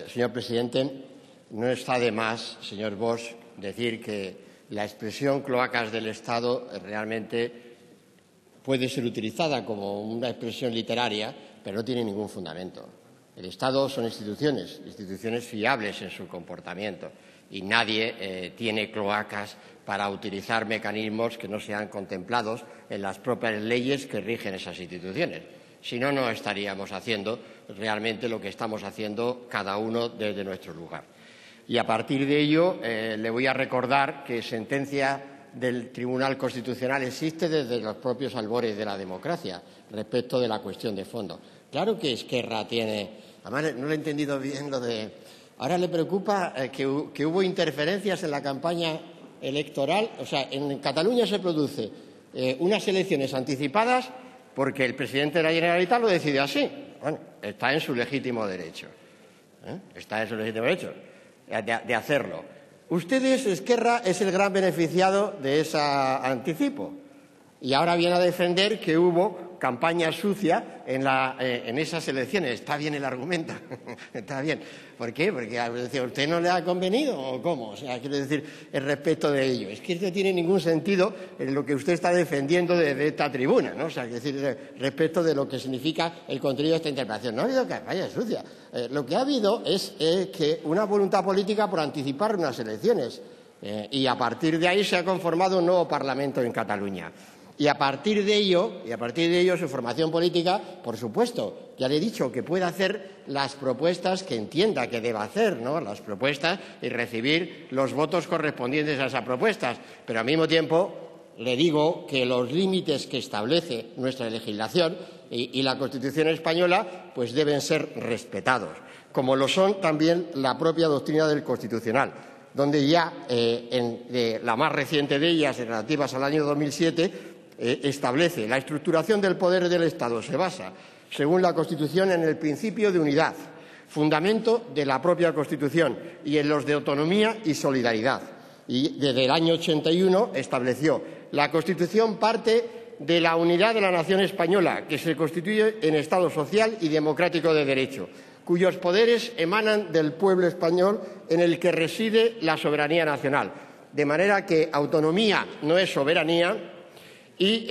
Señor presidente, no está de más, señor Bosch, decir que la expresión cloacas del Estado realmente puede ser utilizada como una expresión literaria, pero no tiene ningún fundamento. El Estado son instituciones fiables en su comportamiento y nadie tiene cloacas para utilizar mecanismos que no sean contemplados en las propias leyes que rigen esas instituciones. Si no, no estaríamos haciendo realmente lo que estamos haciendo cada uno desde nuestro lugar. Y a partir de ello, le voy a recordar que sentencia del Tribunal Constitucional existe desde los propios albores de la democracia respecto de la cuestión de fondo. Claro que Esquerra tiene... Además, no lo he entendido bien lo de... Ahora le preocupa que hubo interferencias en la campaña electoral. O sea, en Cataluña se produce unas elecciones anticipadas porque el presidente de la Generalitat lo decidió así. Bueno, está en su legítimo derecho. Está en su legítimo derecho de hacerlo. Ustedes, Esquerra, es el gran beneficiado de ese anticipo. Y ahora viene a defender que hubo campaña sucia en esas elecciones. Está bien el argumento. Está bien. ¿Por qué? Porque a usted no le ha convenido o cómo. O sea, quiero decir, el respecto de ello. Es que no tiene ningún sentido en lo que usted está defendiendo desde esta tribuna, ¿no? O sea, decir, respecto de lo que significa el contenido de esta interpelación. No ha habido campaña sucia. Lo que ha habido es que una voluntad política por anticipar unas elecciones. Y a partir de ahí se ha conformado un nuevo Parlamento en Cataluña. Y a partir de ello, su formación política, por supuesto, ya le he dicho que puede hacer las propuestas que entienda que deba hacer, ¿no? Las propuestas y recibir los votos correspondientes a esas propuestas. Pero al mismo tiempo le digo que los límites que establece nuestra legislación y la Constitución española pues deben ser respetados, como lo son también la propia doctrina del Constitucional, donde ya la más reciente de ellas, relativas al año 2007, establece la estructuración del poder del Estado se basa, según la Constitución, en el principio de unidad, fundamento de la propia Constitución, y en los de autonomía y solidaridad. Y desde el año 81 estableció la Constitución parte de la unidad de la nación española, que se constituye en Estado social y democrático de derecho, cuyos poderes emanan del pueblo español en el que reside la soberanía nacional. De manera que autonomía no es soberanía y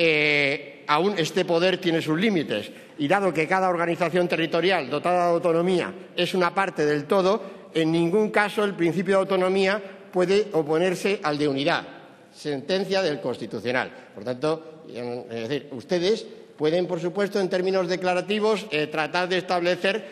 aún este poder tiene sus límites. Y dado que cada organización territorial dotada de autonomía es una parte del todo, en ningún caso el principio de autonomía puede oponerse al de unidad. Sentencia del Constitucional. Por tanto, es decir, ustedes pueden, por supuesto, en términos declarativos, tratar de establecer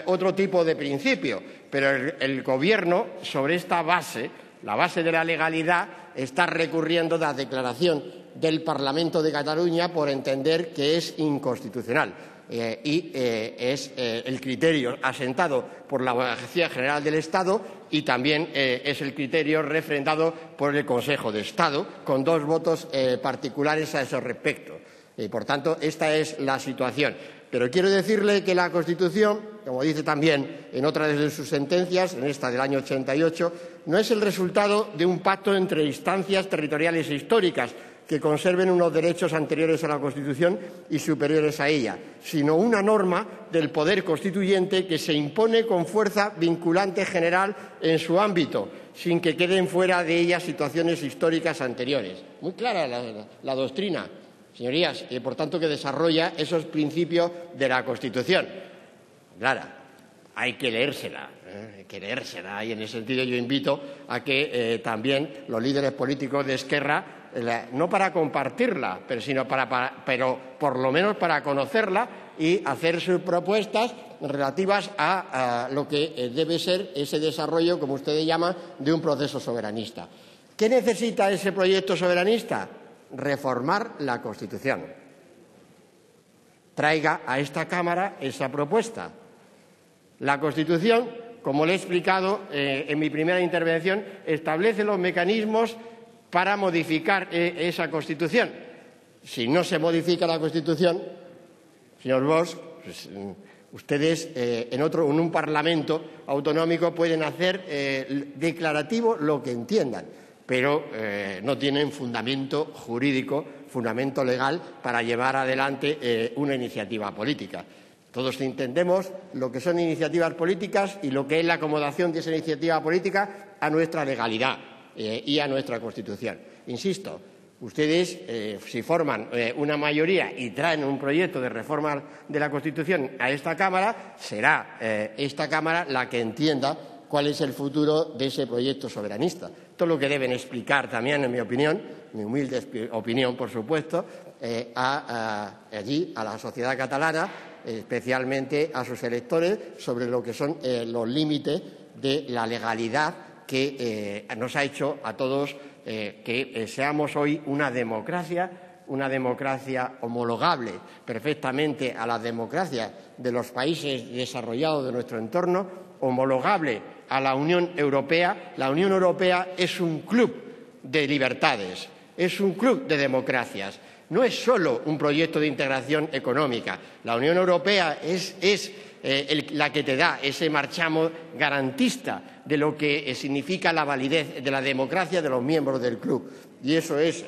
otro tipo de principio, pero el Gobierno, sobre esta base, la base de la legalidad, está recurriendo a la declaración del Parlamento de Cataluña por entender que es inconstitucional. Es el criterio asentado por la Abogacía General del Estado y también es el criterio refrendado por el Consejo de Estado, con 2 votos particulares a ese respecto. Por tanto, esta es la situación. Pero quiero decirle que la Constitución, como dice también en otra de sus sentencias, en esta del año 88, no es el resultado de un pacto entre instancias territoriales e históricas que conserven unos derechos anteriores a la Constitución y superiores a ella, sino una norma del poder constituyente que se impone con fuerza vinculante general en su ámbito, sin que queden fuera de ella situaciones históricas anteriores. Muy clara la doctrina, señorías, y por tanto que desarrolla esos principios de la Constitución. Clara, hay que leérsela, y en ese sentido yo invito a que también los líderes políticos de Esquerra, no para compartirla, pero por lo menos para conocerla y hacer sus propuestas relativas a lo que debe ser ese desarrollo, como ustedes llaman, de un proceso soberanista. ¿Qué necesita ese proyecto soberanista? Reformar la Constitución. Traiga a esta Cámara esa propuesta. La Constitución, como le he explicado en mi primera intervención, establece los mecanismos para modificar esa Constitución. Si no se modifica la Constitución, señor Bosch, pues, ustedes en un Parlamento autonómico pueden hacer declarativo lo que entiendan, pero no tienen fundamento jurídico, fundamento legal para llevar adelante una iniciativa política. Todos entendemos lo que son iniciativas políticas y lo que es la acomodación de esa iniciativa política a nuestra legalidad y a nuestra Constitución. Insisto, ustedes, si forman una mayoría y traen un proyecto de reforma de la Constitución a esta Cámara, será esta Cámara la que entienda cuál es el futuro de ese proyecto soberanista. Esto es lo que deben explicar también, en mi opinión, mi humilde opinión, por supuesto, allí a la sociedad catalana, especialmente a sus electores, sobre lo que son los límites de la legalidad que nos ha hecho a todos que seamos hoy una democracia homologable perfectamente a la democracia de los países desarrollados de nuestro entorno, homologable a la Unión Europea. La Unión Europea es un club de libertades, es un club de democracias. No es solo un proyecto de integración económica. La Unión Europea es la que te da ese marchamo garantista de lo que significa la validez de la democracia de los miembros del club. Y eso es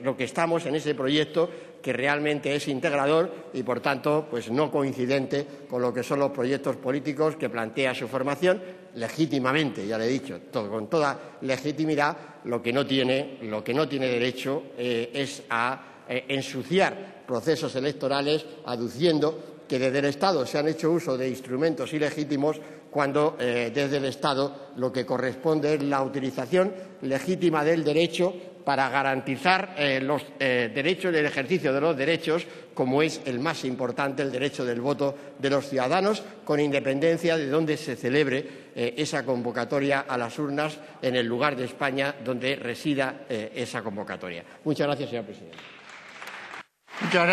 lo que estamos en ese proyecto, que realmente es integrador y, por tanto, pues no coincidente con lo que son los proyectos políticos que plantea su formación legítimamente, ya le he dicho, con toda legitimidad. Lo que no tiene derecho es a ensuciar procesos electorales aduciendo que desde el Estado se han hecho uso de instrumentos ilegítimos cuando desde el Estado lo que corresponde es la utilización legítima del derecho para garantizar los derechos y el ejercicio de los derechos, como es el más importante, el derecho del voto de los ciudadanos, con independencia de dónde se celebre esa convocatoria a las urnas en el lugar de España donde resida esa convocatoria. Muchas gracias, señor presidente.